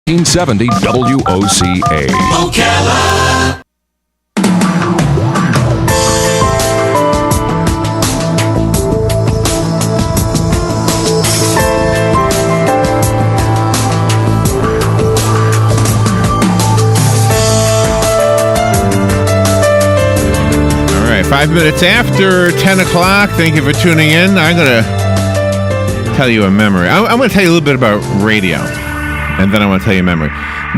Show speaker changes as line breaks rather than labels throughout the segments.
1970 WOCA. Ocala.
All right, 5 minutes after 10 o'clock. Thank you for tuning in. I'm going to tell you a memory. I'm going to tell you a little bit about radio. And then I want to tell you a memory.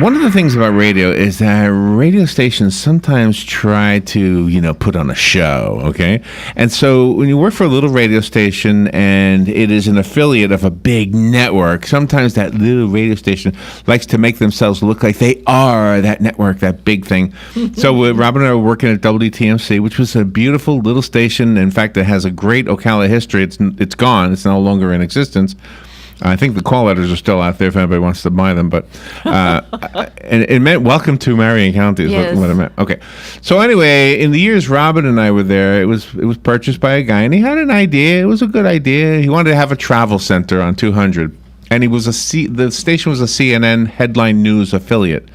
One of the things about radio is that radio stations sometimes try to, put on a show, okay? And so when you work for a little radio station and it is an affiliate of a big network, sometimes that little radio station likes to make themselves look like they are that network, that big thing. So Robin and I were working at WTMC, which was a beautiful little station. In fact, it has a great Ocala history. It's gone. It's no longer in existence. I think the call letters are still out there if anybody wants to buy them, but and it meant welcome to Marion County is
Yes.
what it meant. Okay, so anyway, in the years Robin and I were there, it was purchased by a guy, and he had an idea. It was a good idea. He wanted to have a travel center on 200, and the station was a CNN headline news affiliate.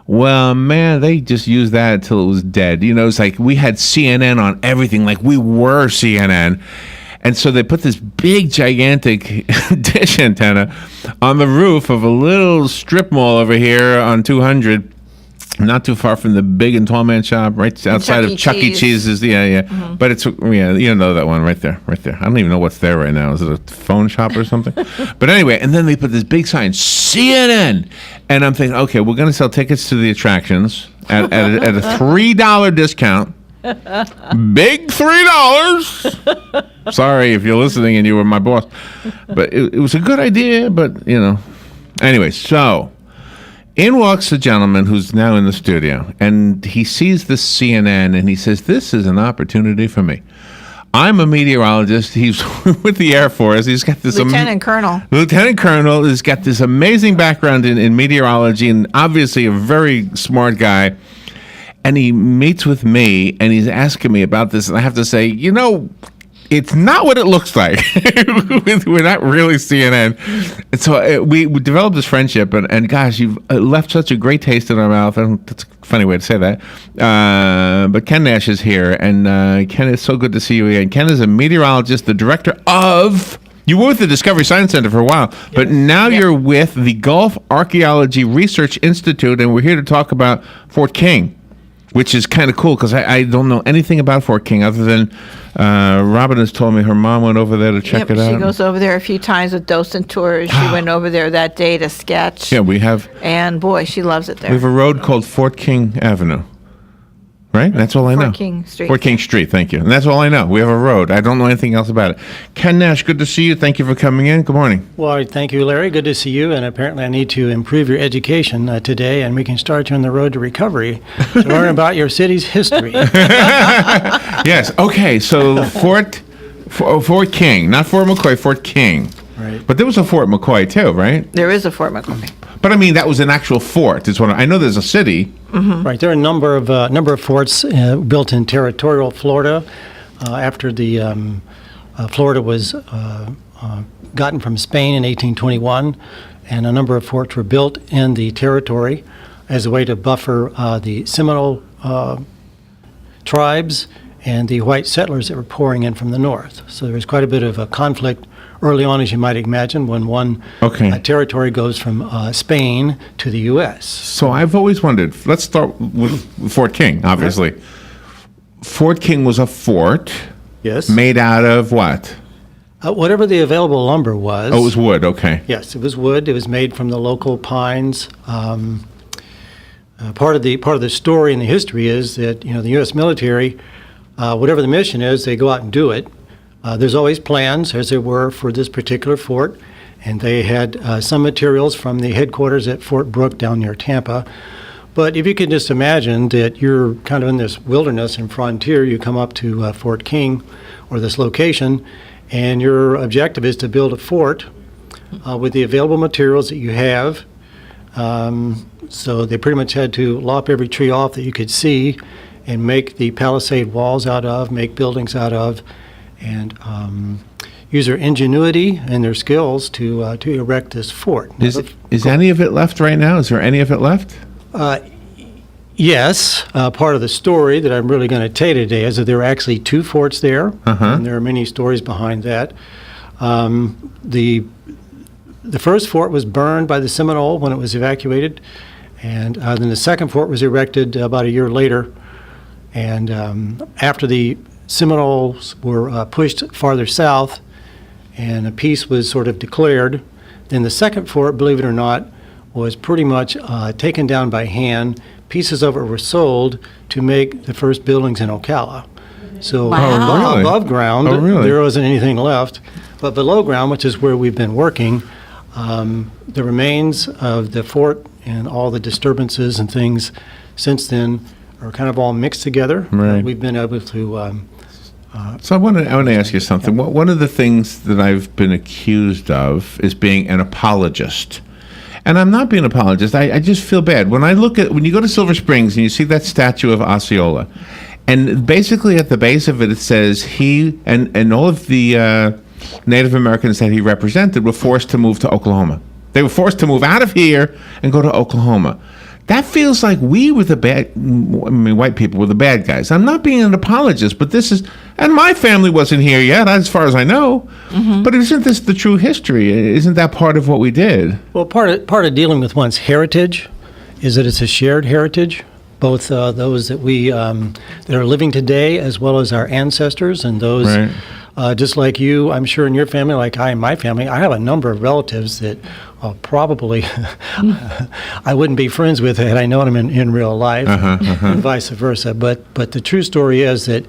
Well, man, they just used that until it was dead. It's like we had CNN on everything, like we were CNN. And so they put this big, gigantic dish antenna on the roof of a little strip mall over here on 200, not too far from the Big and Tall Man shop, right outside of Chuck E. Cheese's. Yeah. Mm-hmm. But it's, you know that one right there. I don't even know what's there right now. Is it a phone shop or something? But anyway, and then they put this big sign, CNN. And I'm thinking, okay, we're going to sell tickets to the attractions at a $3 discount. Big $3. Sorry if you're listening and you were my boss, but it was a good idea. But anyway, so in walks a gentleman who's now in the studio, and he sees this CNN, and he says, "This is an opportunity for me. I'm a meteorologist." He's with the Air Force. He's got this
Lieutenant Colonel.
Lieutenant Colonel has got this amazing background in meteorology, and obviously a very smart guy. And he meets with me, and he's asking me about this, and I have to say, it's not what it looks like. We're not really CNN. And so we developed this friendship, and gosh, you've left such a great taste in our mouth. And that's a funny way to say that. But Ken Nash is here, and Ken, it's so good to see you again. Ken is a meteorologist, the director of... You were with the Discovery Science Center for a while, but now you're with the Gulf Archaeology Research Institute, and we're here to talk about Fort King, which is kind of cool because I don't know anything about Fort King other than Robin has told me her mom went over there to check it out.
She goes over there a few times with docent tours. She went over there that day to sketch.
Yeah, we have.
And boy, she loves it there.
We have a road called Fort King Avenue. Right? That's all I know.
Fort King Street.
Fort King Street, thank you. And that's all I know. We have a road. I don't know anything else about it. Ken Nash, good to see you. Thank you for coming in. Good morning.
Well, thank you, Larry. Good to see you. And apparently I need to improve your education today, and we can start you on the road to recovery to learn about your city's history.
Yes. Okay. So Fort King, not Fort McCoy, Fort King.
Right.
But there was a Fort McCoy too, right?
There is a Fort McCoy.
But I mean, that was an actual fort. Is what I know. There's a city.
Mm-hmm.
Right. There are a number of forts built in territorial Florida after the Florida was gotten from Spain in 1821, and a number of forts were built in the territory as a way to buffer the Seminole tribes and the white settlers that were pouring in from the north. So there was quite a bit of a conflict early on, as you might imagine, when one territory goes from Spain to the U.S.
So I've always wondered, let's start with Fort King, obviously. Right. Fort King was a fort.
Yes.
Made out of what?
Whatever the available lumber was.
Oh, it was wood, okay.
Yes, it was wood. It was made from the local pines. Part of the story and the history is that, the U.S. military, whatever the mission is, they go out and do it. There's always plans, as there were for this particular fort, and they had some materials from the headquarters at Fort Brooke down near Tampa. But if you can just imagine that you're kind of in this wilderness and frontier, you come up to Fort King, or this location, and your objective is to build a fort with the available materials that you have. So they pretty much had to lop every tree off that you could see and make the palisade walls out of, make buildings out of. And use their ingenuity and their skills to erect this fort.
Is any of it left right now? Is there any of it left?
Yes, part of the story that I'm really going to tell you today is that there are actually 2 forts there, and there are many stories behind that. The first fort was burned by the Seminole when it was evacuated, and then the second fort was erected about a year later. And after the Seminoles were pushed farther south, and a peace was sort of declared, then the second fort, believe it or not, was pretty much taken down by hand. Pieces of it were sold to make the first buildings in Ocala. So
Wow.
above ground,
really?
there wasn't anything left. But below ground, which is where we've been working, the remains of the fort and all the disturbances and things since then are kind of all mixed together.
Right.
We've been able to...
So I want to ask you something. One of the things that I've been accused of is being an apologist. And I'm not being an apologist. I just feel bad. When you go to Silver Springs and you see that statue of Osceola, and basically at the base of it, it says he and all of the Native Americans that he represented were forced to move to Oklahoma. They were forced to move out of here and go to Oklahoma. That feels like we were white people were the bad guys. I'm not being an apologist, but this is, and my family wasn't here yet, as far as I know. But isn't this the true history? Isn't that part of what we did?
Well, part of dealing with one's heritage is that it's a shared heritage, both those that we that are living today as well as our ancestors and those,
Right.
just like you, I'm sure in your family, like I in my family, I have a number of relatives that probably I wouldn't be friends with had I known them in real life, and vice versa. But the true story is that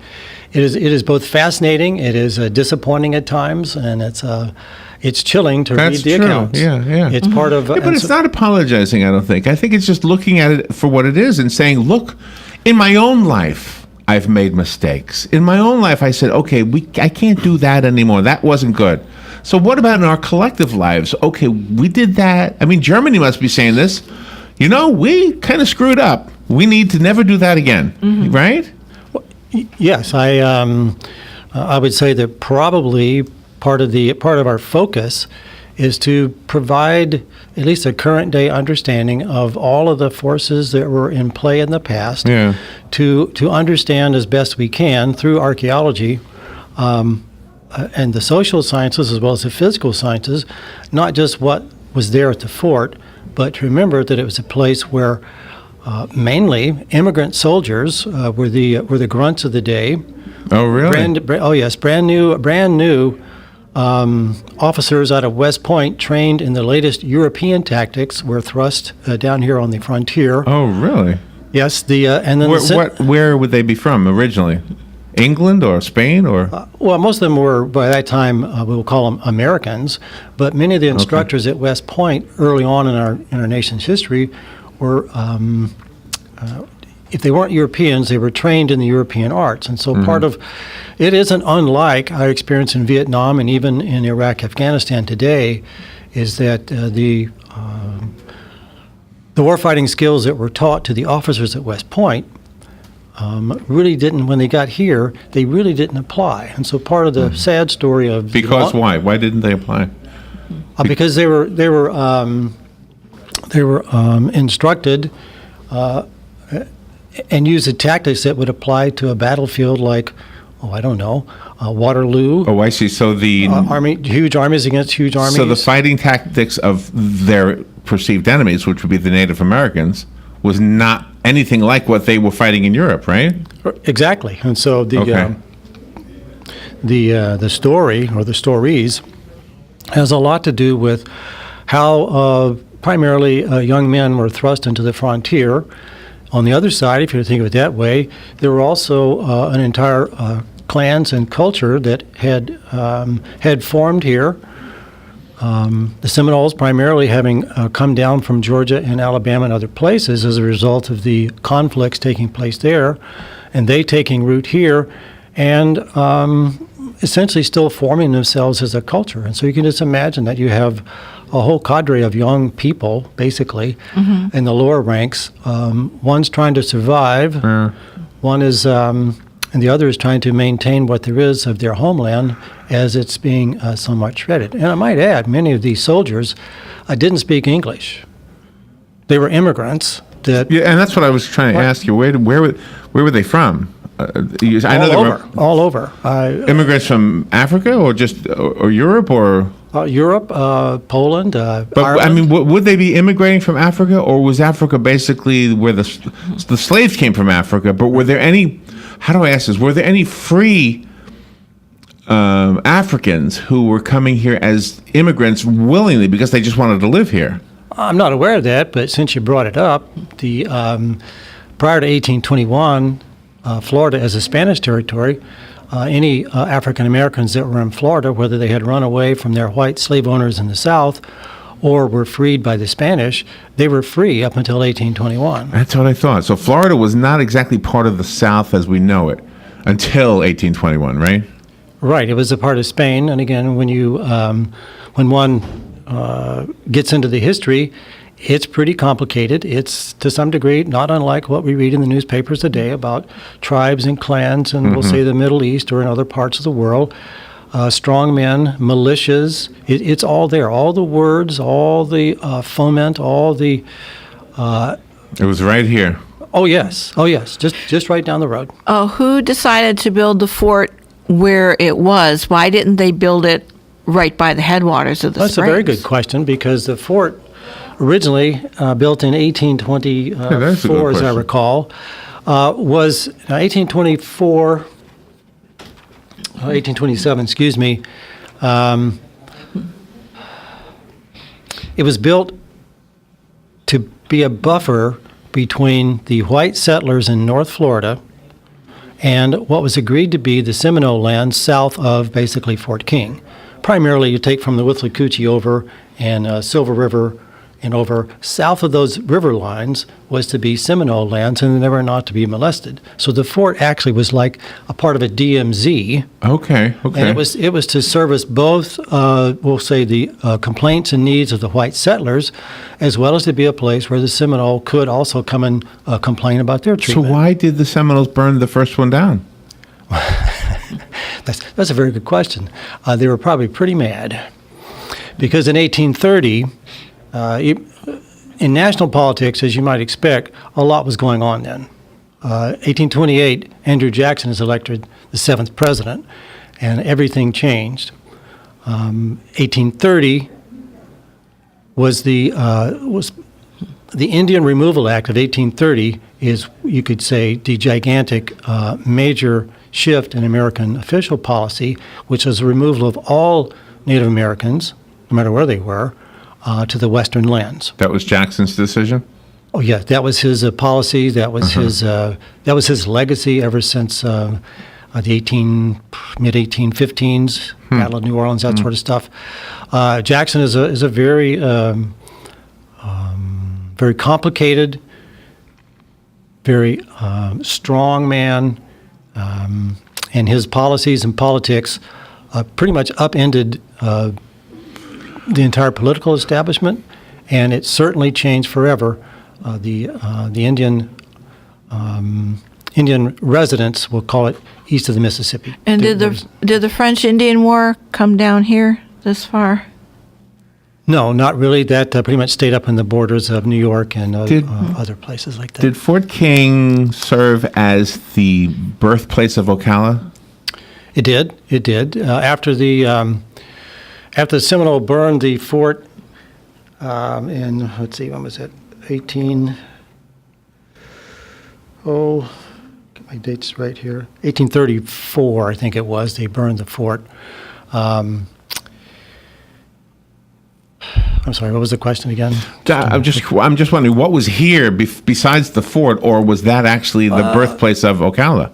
it is both fascinating, it is disappointing at times, and it's chilling to
That's
read the
true.
accounts.
Yeah.
It's part of.
Yeah, but it's not apologizing, I don't think. I think it's just looking at it for what it is and saying, look, in my own life, I've made mistakes. In my own life, I said, okay, I can't do that anymore. That wasn't good. So what about in our collective lives? Okay, we did that. I mean, Germany must be saying this. We kind of screwed up. We need to never do that again, right?
Yes, I would say that probably part of our focus is to provide at least a current day understanding of all of the forces that were in play in the past.
Yeah.
To understand as best we can through archaeology and the social sciences as well as the physical sciences, not just what was there at the fort, but to remember that it was a place where mainly immigrant soldiers were the grunts of the day.
Oh, really?
Brand new officers out of West Point trained in the latest European tactics were thrust down here on the frontier.
Oh, really?
Yes, and then
Where would they be from originally? England or Spain or?
Well, most of them were, by that time, we will call them Americans, but many of the instructors at West Point early on in our nation's history were, if they weren't Europeans, they were trained in the European arts. And so part of, it isn't unlike our experience in Vietnam and even in Iraq, Afghanistan today, is that the warfighting skills that were taught to the officers at West Point really didn't, when they got here, they really didn't apply. And so part of the sad story of...
Because why? Why didn't they apply?
Because they were instructed and used the tactics that would apply to a battlefield like, Waterloo.
Oh, I see. So
huge armies against huge armies.
So the fighting tactics of their perceived enemies, which would be the Native Americans, was not anything like what they were fighting in Europe, right?
Exactly. And so the story or the stories has a lot to do with how primarily young men were thrust into the frontier. On the other side, if you think of it that way, there were also an entire clans and culture that had formed here. The Seminoles primarily having come down from Georgia and Alabama and other places as a result of the conflicts taking place there, and they taking root here, and essentially still forming themselves as a culture. And so you can just imagine that you have a whole cadre of young people, basically, in the lower ranks. One's trying to survive. One is and the other is trying to maintain what there is of their homeland as it's being somewhat shredded. And I might add, many of these soldiers didn't speak English. They were immigrants.
Yeah, and that's what I was trying to ask you. Where were they from? I know
all over.
Immigrants from Africa or just or Europe or
Europe, Poland,
but
Ireland.
I mean, would they be immigrating from Africa, or was Africa basically where the slaves came from Africa? But were there any? How do I ask this? Were there any free Africans who were coming here as immigrants willingly because they just wanted to live here?
I'm not aware of that, but since you brought it up, the prior to 1821, Florida as a Spanish territory, any African Americans that were in Florida, whether they had run away from their white slave owners in the South or were freed by the Spanish, they were free up until 1821.
That's what I thought. So Florida was not exactly part of the South as we know it until 1821, right?
Right. It was a part of Spain. And again, when one gets into the history, it's pretty complicated. It's to some degree not unlike what we read in the newspapers today about tribes and clans in, we'll say, the Middle East or in other parts of the world. Strong men, militias, it's all there. All the words, all the foment, all the...
It was right here.
Oh, yes. Just right down the road.
Oh, who decided to build the fort where it was? Why didn't they build it right by the headwaters of the
That's
springs?
a very good question, because the fort originally built in 1824, as I recall, was 1824... 1827, excuse me. It was built to be a buffer between the white settlers in North Florida and what was agreed to be the Seminole lands south of basically Fort King. Primarily, you take from the Withlacoochee over and Silver River and over. South of those river lines was to be Seminole lands, and they were not to be molested. So the fort actually was like a part of a DMZ.
Okay.
And it was to service both, we'll say, the complaints and needs of the white settlers, as well as to be a place where the Seminole could also come and complain about their treatment.
So why did the Seminoles burn the first one down?
That's a very good question. They were probably pretty mad, because in 1830, in national politics, as you might expect, a lot was going on then. 1828, Andrew Jackson is elected the 7th president, and everything changed. 1830 was the Indian Removal Act of 1830 is, you could say, the gigantic major shift in American official policy, which was the removal of all Native Americans, no matter where they were, to the western lands.
That was Jackson's decision?
Oh yeah, that was his policy. That was his legacy ever since the mid-1815s, Battle of New Orleans, that sort of stuff. Jackson is a very very complicated, very strong man, and his policies and politics pretty much upended the entire political establishment, and it certainly changed forever the Indian residents, we'll call it, east of the Mississippi.
And did the French Indian War come down here this far?
No, not really. That pretty much stayed up in the borders of New York and other places like that.
Did Fort King serve as the birthplace of Ocala?
It did. It did. After the Seminole burned the fort in, let's see, when was it? Get my dates right here. 1834, I think it was. They burned the fort. I'm sorry, what was the question again?
I'm just wondering, what was here besides the fort, or was that actually the birthplace of Ocala?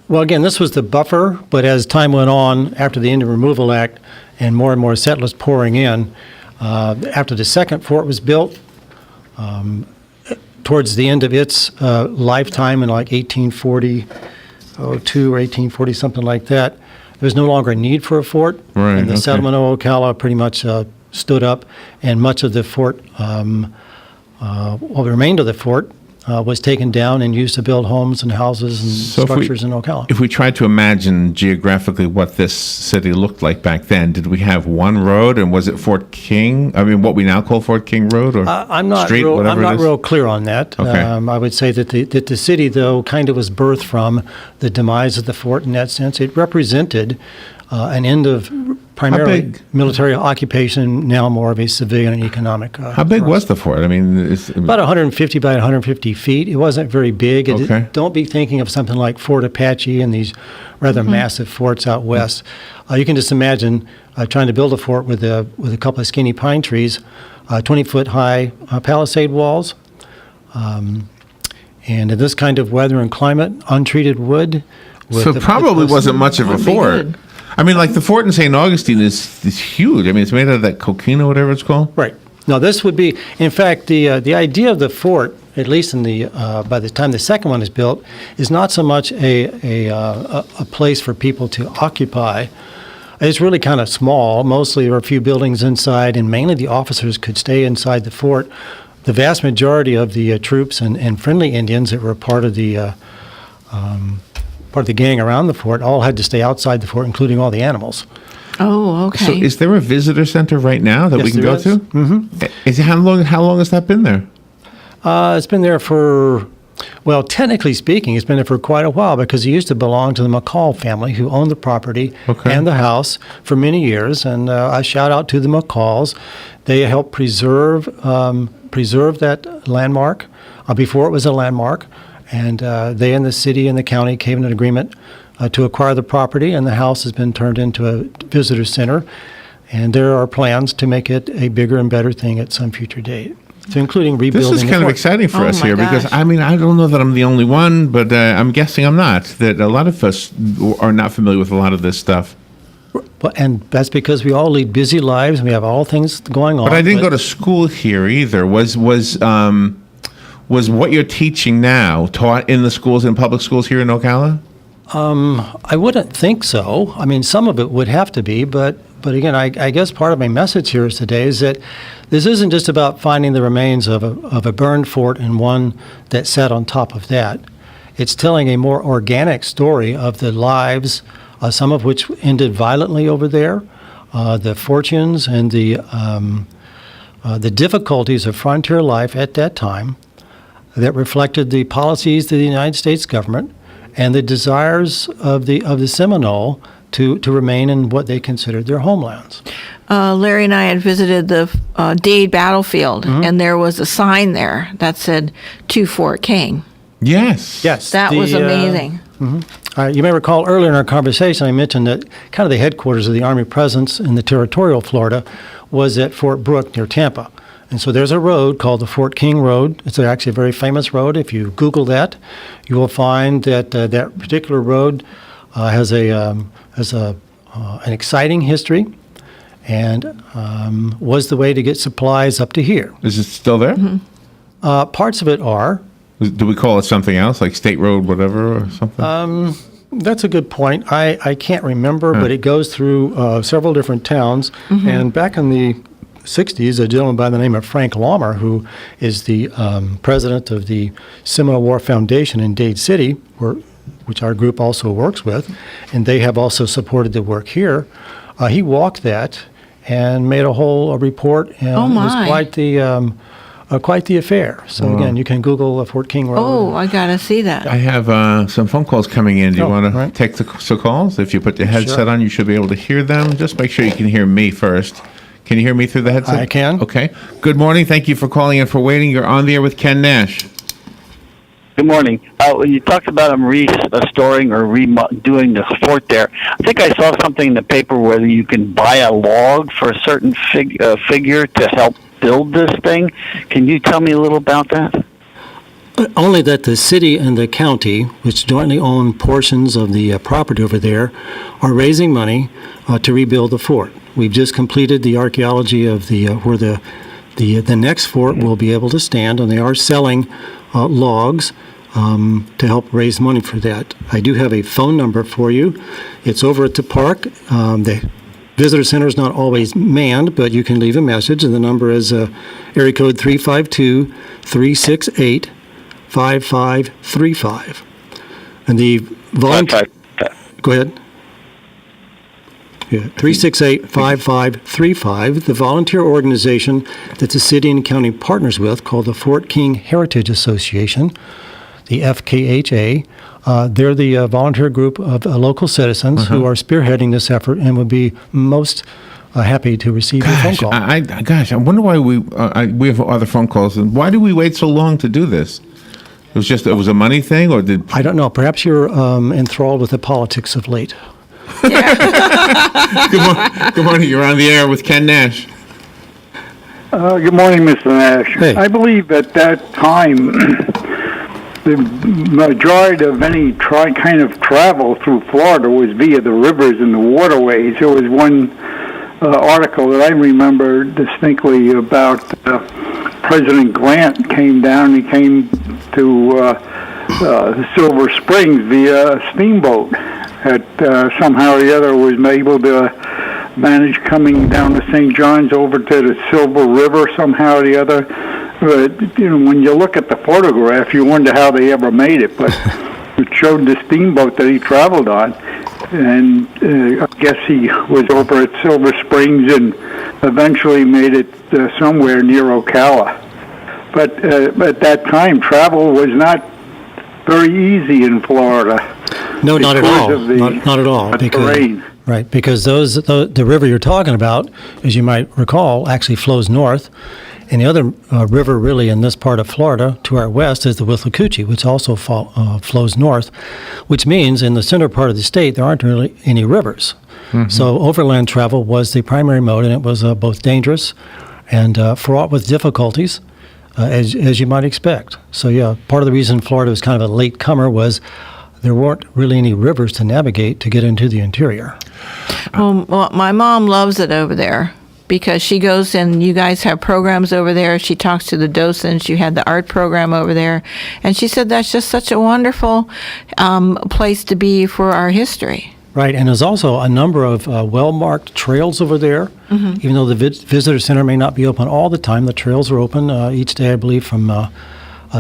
Well, again, this was the buffer, but as time went on, after the Indian Removal Act and more settlers pouring in, after the second fort was built, towards the end of its lifetime in like 1842 or 1840, something like that, there was no longer a need for a fort.
Right,
and the settlement of Ocala pretty much stood up, and much of the fort, what remained of the fort, was taken down and used to build homes and houses and structures in Ocala.
If we tried to imagine geographically what this city looked like back then, did we have one road, and was it Fort King? I mean, what we now call Fort King Road, or
I'm not
street,
real,
whatever
I'm not
it is?
real clear on that.
Okay.
I would say that the city, though, kind of was birthed from the demise of the fort in that sense. It represented an end of primarily
big?
military occupation, now more of a civilian and economic.
How big was the fort? I mean, it's
About 150 by 150 feet. It wasn't very big.
Okay.
Don't be thinking of something like Fort Apache and these rather massive forts out west. You can just imagine trying to build a fort with a couple of skinny pine trees, 20-foot high palisade walls, and in this kind of weather and climate, untreated wood.
so it probably wasn't much of a
Would be
fort.
good.
I mean, like the fort in St. Augustine is huge. I mean, it's made out of that coquina, whatever it's called.
Right. No, this would be, in fact, the idea of the fort, at least in the by the time the second one is built, is not so much a place for people to occupy. It's really kind of small. Mostly there are a few buildings inside, and mainly the officers could stay inside the fort. The vast majority of the troops and friendly Indians that were part of the gang around the fort all had to stay outside the fort, including all the animals.
Oh, okay.
So is there a visitor center right now that
Yes,
we can
there
go
is.
to? Mm-hmm. How long has that been there?
It's been there for, well, technically speaking, it's been there for quite a while because it used to belong to the McCall family who owned the property
Okay.
and the house for many years. And I shout out to the McCalls. They helped preserve that landmark before it was a landmark. And they and the city and the county came to an agreement to acquire the property, and the house has been turned into a visitor center. And there are plans to make it a bigger and better thing at some future date, so including rebuilding
This is
the
kind of
fort.
exciting for
Oh
us
my
here because,
gosh.
I mean, I don't know that I'm the only one, but I'm guessing I'm not, that a lot of us are not familiar with a lot of this stuff.
Well, and that's because we all lead busy lives and we have all things going on.
But I didn't go to school here either. Was what you're teaching now taught in the schools, in public schools here in Ocala?
I wouldn't think so. I mean, some of it would have to be, but again, I guess part of my message here today is that this isn't just about finding the remains of a burned fort and one that sat on top of that. It's telling a more organic story of the lives, some of which ended violently over there, the fortunes and the difficulties of frontier life at that time that reflected the policies of the United States government and the desires of the Seminole to remain in what they considered their homelands.
Larry and I had visited the Dade battlefield, and there was a sign there that said, "To Fort King."
Yes.
Yes.
That was amazing.
You may recall earlier in our conversation, I mentioned that kind of the headquarters of the Army presence in the territorial Florida was at Fort Brooke near Tampa. And so there's a road called the Fort King Road. It's actually a very famous road. If you Google that, you will find that that particular road has an exciting history and was the way to get supplies up to here.
Is it still there?
Parts of it are.
Do we call it something else, like State Road, whatever, or something?
That's a good point. I can't remember, but it goes through several different towns. And back in the 60s, a gentleman by the name of Frank Laumer, who is the president of the Seminole War Foundation in Dade City, which our group also works with, and they have also supported the work here. He walked that and made a whole report, and
Oh,
it was
my.
quite the affair. So again, you can Google Fort King Road.
Oh, I gotta see that.
I have some phone calls coming in. Do you
Oh,
want to
right.
take some calls? If you put your headset
Sure.
on, you should be able to hear them. Just make sure you can hear me first. Can you hear me through the headset?
I can.
Okay. Good morning. Thank you for calling and for waiting. You're on the air with Ken Nash.
Good morning. When you talked about them restoring or doing the fort there, I think I saw something in the paper where you can buy a log for a certain figure to help build this thing. Can you tell me a little about that?
Only that the city and the county, which jointly own portions of the property over there, are raising money to rebuild the fort. We've just completed the archaeology of where the next fort will be able to stand, and they are selling logs to help raise money for that. I do have a phone number for you. It's over at the park. The visitor center is not always manned, but you can leave a message, and the number is area code 352-368 368-5535. And the volunteer... Go ahead. Yeah, 368-5535, the volunteer organization that the city and county partners with, called the Fort King Heritage Association, the FKHA. They're the volunteer group of local citizens who are spearheading this effort and would be most happy to receive your phone call.
I wonder why we have other phone calls. And why did we wait so long to do this? It was a money thing, or did...
I don't know. Perhaps you're enthralled with the politics of late.
Good morning. You're on the air with Ken Nash.
Good morning, Mr. Nash.
Hey.
I believe at that time, the majority of any kind of travel through Florida was via the rivers and the waterways. There was one article that I remember distinctly about President Grant came down. He came to Silver Springs via a steamboat. Somehow or the other was able to manage coming down to St. John's over to the Silver River somehow or the other. But, when you look at the photograph, you wonder how they ever made it. But it showed the steamboat that he traveled on. And I guess he was over at Silver Springs and eventually made it somewhere near Ocala. But at that time, travel was not very easy in Florida.
No, not at all.
Of the
not at all.
terrain.
Right, because the river you're talking about, as you might recall, actually flows north. And the other river really in this part of Florida to our west is the Withlacoochee, which also flows north, which means in the center part of the state there aren't really any rivers. Mm-hmm. So overland travel was the primary mode, and it was both dangerous and fraught with difficulties, as you might expect. So yeah, part of the reason Florida was kind of a late comer was there weren't really any rivers to navigate to get into the interior.
Well, my mom loves it over there because she goes and you guys have programs over there. She talks to the docents. You had the art program over there. And she said that's just such a wonderful place to be for our history.
Right, and there's also a number of well-marked trails over there. Mm-hmm. Even though the visitor center may not be open all the time, the trails are open each day, I believe, from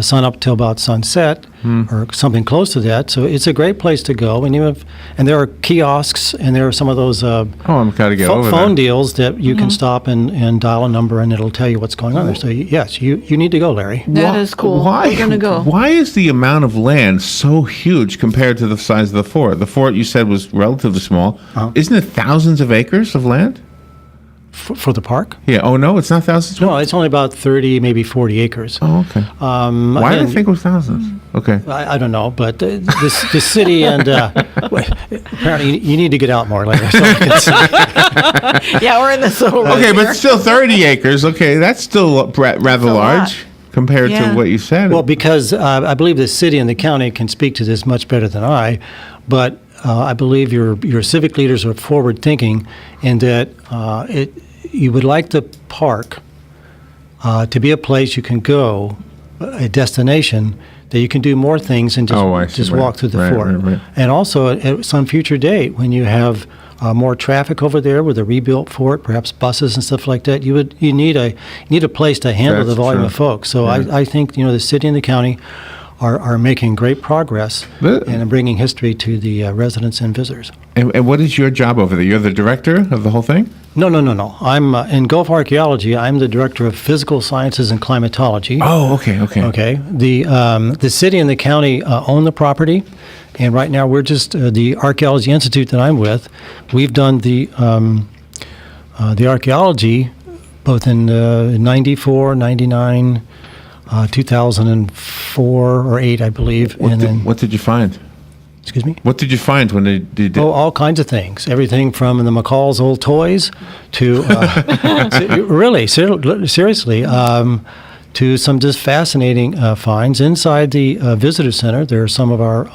sun up till about sunset, or something close to that. So it's a great place to go. And there are kiosks, and there are some of those
I'm gotta get over
phone
there.
deals that you can stop and dial a number, and it'll tell you what's going on there. So yes, you need to go, Larry.
That is cool. We're going to go.
Why is the amount of land so huge compared to the size of the fort? The fort you said was relatively small. Isn't it thousands of acres of land?
For the park?
Yeah. Oh, no, it's not thousands?
No, it's only about 30, maybe 40 acres.
Oh, okay. Why did I think it was thousands? Okay.
I don't know, but the city and apparently you need to get out more later. So I can see.
Yeah, we're in the zone.
Okay, but still 30 acres. Okay, that's still rather large compared to what you said.
Well, because I believe the city and the county can speak to this much better than I, but I believe your civic leaders are forward thinking in that you would like the park to be a place you can go, a destination that you can do more things than just walk through the fort. Right. And also at some future date when you have more traffic over there with a rebuilt fort, perhaps buses and stuff like that, you need a place to handle the volume of folks. So I think the city and the county are making great progress in bringing history to the residents and visitors.
And what is your job over there? You're the director of the whole thing?
No. I'm in Gulf Archaeology. I'm the director of physical sciences and climatology.
Oh, okay.
Okay. The city and the county own the property, and right now we're just the Archaeology Institute that I'm with. We've done the archaeology both in 94, 99. 2004 or 8, I believe.
What did you find?
Excuse me?
What did you find when they did?
Oh, all kinds of things. Everything from the McCall's old toys to, really, seriously, to some just fascinating finds. Inside the visitor center, there are some of our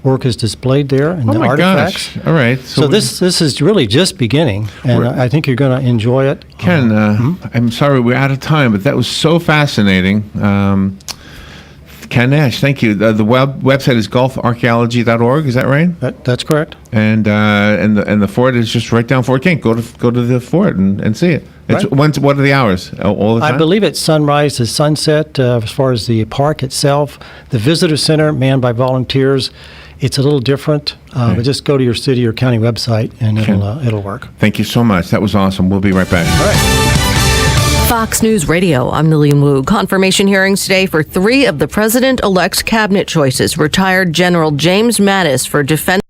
work is displayed there and the artifacts.
Gosh. All right.
So this is really just beginning, and I think you're going to enjoy it.
Ken, I'm sorry we're out of time, but that was so fascinating. Ken Nash, thank you. The website is gulfarchaeology.org. Is that right?
That's correct.
And the fort is just right down Fort King. Go to the fort and see it. It's
Right.
what are the hours? All the time?
I believe it's sunrise to sunset as far as the park itself. The visitor center, manned by volunteers, it's a little different. But just go to your city or county website, and it'll work.
Thank you so much. That was awesome. We'll be right back.
All right.
Fox News Radio, I'm Lillian Wu. Confirmation hearings today for 3 of the president-elect's cabinet choices. Retired General James Mattis for defense.